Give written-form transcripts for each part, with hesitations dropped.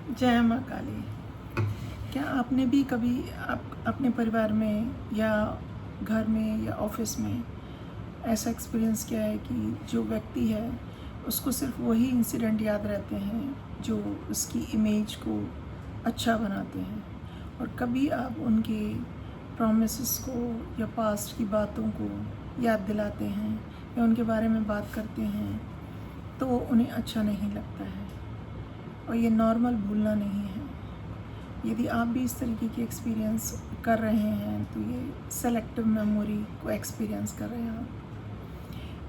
जय माँ काली। क्या आपने भी कभी अपने परिवार में या घर में या ऑफिस में ऐसा एक्सपीरियंस किया है कि जो व्यक्ति है उसको सिर्फ वही इंसिडेंट याद रहते हैं जो उसकी इमेज को अच्छा बनाते हैं, और कभी आप उनके प्रॉमिसेस को या पास्ट की बातों को याद दिलाते हैं या उनके बारे में बात करते हैं तो उन्हें अच्छा नहीं लगता है, और ये नॉर्मल भूलना नहीं है। यदि आप भी इस तरीके की एक्सपीरियंस कर रहे हैं तो ये सेलेक्टिव मेमोरी को एक्सपीरियंस कर रहे हैं आप।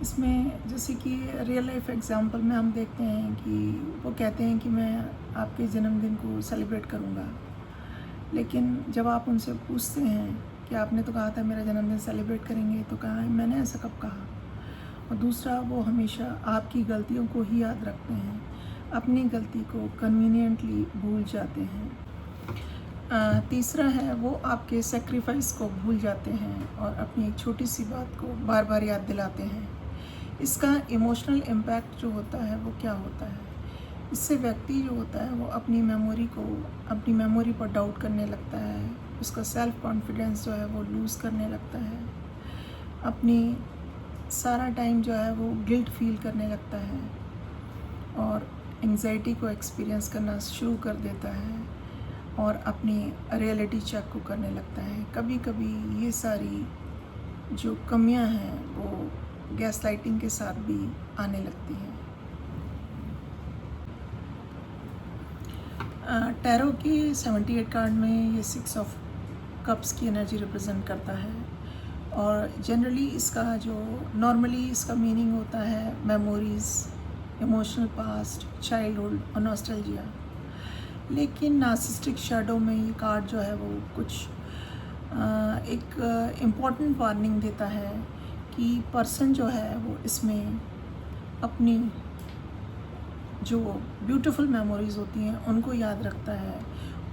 इसमें जैसे कि रियल लाइफ एग्जांपल में हम देखते हैं कि वो कहते हैं कि मैं आपके जन्मदिन को सेलिब्रेट करूँगा, लेकिन जब आप उनसे पूछते हैं कि आपने तो कहा था मेरा जन्मदिन सेलिब्रेट करेंगे, तो कहा है मैंने ऐसा कब कहा। और दूसरा, वो हमेशा आपकी गलतियों को ही याद रखते हैं, अपनी गलती को कन्वीनियंटली भूल जाते हैं। तीसरा है, वो आपके सेक्रीफाइस को भूल जाते हैं और अपनी एक छोटी सी बात को बार बार याद दिलाते हैं। इसका इमोशनल इम्पैक्ट जो होता है वो क्या होता है, इससे व्यक्ति जो होता है वो अपनी मेमोरी पर डाउट करने लगता है, उसका सेल्फ कॉन्फिडेंस जो है वो लूज़ करने लगता है, अपनी सारा टाइम जो है वो गिल्ट फील करने लगता है और एंग्जाइटी को एक्सपीरियंस करना शुरू कर देता है और अपनी रियलिटी चेक को करने लगता है। कभी कभी ये सारी जो कमियां हैं वो गैस लाइटिंग के साथ भी आने लगती हैं। टैरो के 78 कार्ड में ये 6 ऑफ कप्स की एनर्जी रिप्रेजेंट करता है, और जनरली इसका जो नॉर्मली इसका मीनिंग होता है मेमोरीज़, इमोशनल पास्ट, चाइल्डहुड और नॉस्टैल्जिया। लेकिन नार्सिसिस्टिक शैडो में ये कार्ड जो है वो कुछ एक इम्पॉर्टेंट वार्निंग देता है कि पर्सन जो है वो इसमें अपनी जो ब्यूटीफुल मेमोरीज़ होती हैं उनको याद रखता है,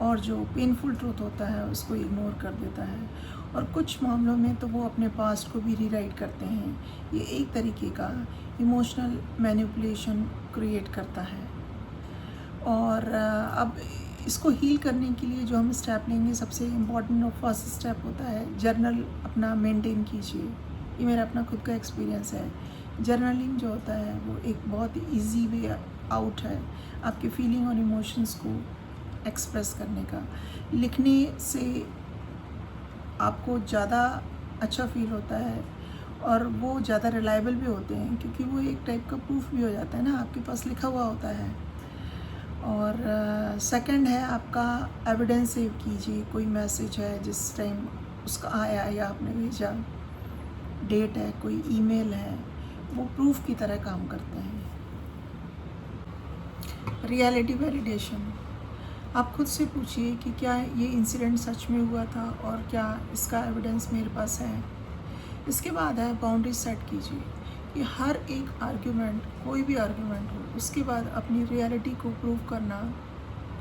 और जो पेनफुल ट्रूथ होता है उसको इग्नोर कर देता है, और कुछ मामलों में तो वो अपने पास्ट को भी रीराइट करते हैं। ये एक तरीके का इमोशनल मैनिपुलेशन क्रिएट करता है। और अब इसको हील करने के लिए जो हम स्टेप लेंगे, सबसे इम्पॉर्टेंट और फर्स्ट स्टेप होता है जर्नल अपना मेंटेन कीजिए। ये मेरा अपना खुद का एक्सपीरियंस है। जर्नलिंग जो होता है वो एक बहुत इजी वे आउट है आपके फीलिंग और इमोशंस को एक्सप्रेस करने का। लिखने से आपको ज़्यादा अच्छा फील होता है और वो ज़्यादा रिलायबल भी होते हैं, क्योंकि वो एक टाइप का प्रूफ भी हो जाता है ना, आपके पास लिखा हुआ होता है। और सेकंड है आपका एविडेंस सेव कीजिए। कोई मैसेज है जिस टाइम उसका आया या आपने भेजा, डेट है, कोई ईमेल है, वो प्रूफ की तरह काम करते हैं। रियलिटी वैलिडेशन, आप खुद से पूछिए कि क्या ये इंसिडेंट सच में हुआ था और क्या इसका एविडेंस मेरे पास है। इसके बाद है बाउंड्री सेट कीजिए कि हर एक आर्ग्यूमेंट, कोई भी आर्ग्यूमेंट हो, उसके बाद अपनी रियलिटी को प्रूव करना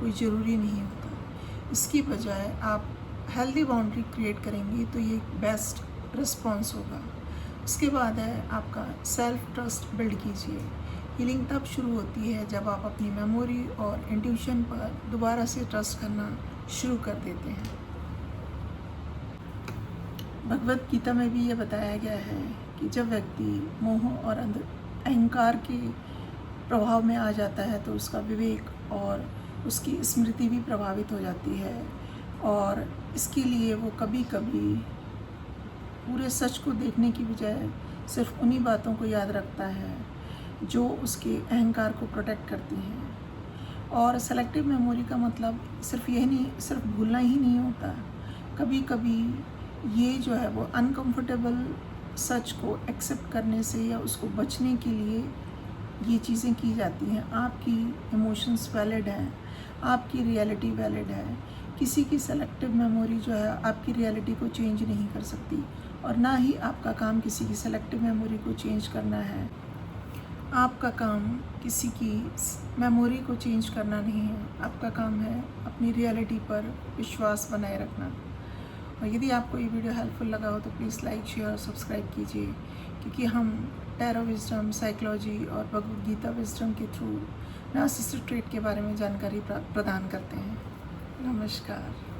कोई ज़रूरी नहीं होता। इसकी बजाय आप हेल्दी बाउंड्री क्रिएट करेंगे तो ये बेस्ट रिस्पॉन्स होगा। उसके बाद है आपका सेल्फ ट्रस्ट बिल्ड कीजिए। हीलिंग तब शुरू होती है जब आप अपनी मेमोरी और इंट्यूशन पर दोबारा से ट्रस्ट करना शुरू कर देते हैं। भगवत गीता में भी ये बताया गया है कि जब व्यक्ति मोह और अहंकार के प्रभाव में आ जाता है तो उसका विवेक और उसकी स्मृति भी प्रभावित हो जाती है, और इसके लिए वो कभी कभी पूरे सच को देखने की बजाय सिर्फ उन्हीं बातों को याद रखता है जो उसके अहंकार को प्रोटेक्ट करती हैं। और सेलेक्टिव मेमोरी का मतलब सिर्फ भूलना ही नहीं होता। कभी कभी ये जो है वो अनकंफर्टेबल सच को एक्सेप्ट करने से या उसको बचने के लिए ये चीज़ें की जाती हैं। आपकी इमोशंस वैलिड हैं, आपकी रियलिटी वैलिड है। किसी की सेलेक्टिव मेमोरी जो है आपकी रियलिटी को चेंज नहीं कर सकती, और ना ही आपका काम किसी की सेलेक्टिव मेमोरी को चेंज करना है। आपका काम किसी की मेमोरी को चेंज करना नहीं है, आपका काम है अपनी रियलिटी पर विश्वास बनाए रखना। और यदि आपको ये वीडियो हेल्पफुल लगा हो तो प्लीज़ लाइक, शेयर और सब्सक्राइब कीजिए, क्योंकि हम टैरो विजडम, साइकोलॉजी और भगवद गीता विजडम के थ्रू नार्सिसिस्टिक ट्रेट के बारे में जानकारी प्रदान करते हैं। नमस्कार।